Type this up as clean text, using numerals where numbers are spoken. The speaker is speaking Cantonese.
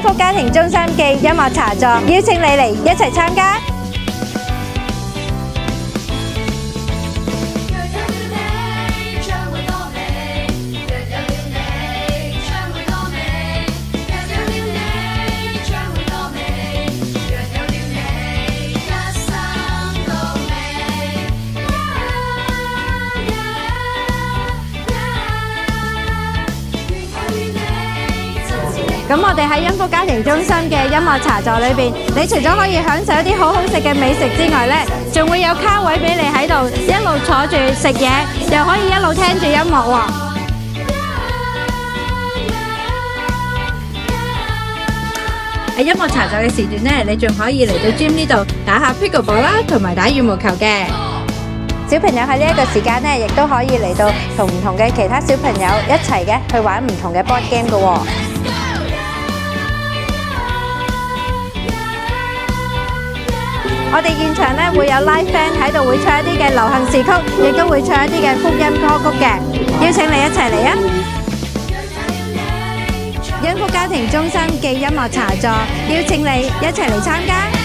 福家庭中心嘅音樂茶座，邀請你嚟一齊參加。咁我哋喺恩福家庭中心嘅音樂茶座裏邊，你除咗可以享受一啲好好食嘅美食之外呢，仲會有卡位俾你喺度一路坐住食嘢，又可以一路聽住音樂喎。喺音樂茶座嘅時段呢，你仲可以嚟到 gym 呢度打下 pickleball 啦，同埋打羽毛球嘅。小朋友喺呢一個時間呢，亦都可以嚟到同唔同嘅其他小朋友一齊嘅去玩唔同嘅 board game 嘅喎。我哋現場咧會有 live band 喺度，會唱一啲嘅流行時曲，亦都會唱一啲嘅福音歌曲嘅，邀請你一齊嚟啊！恩福家庭中心嘅音樂茶座，邀請你一齊嚟參加。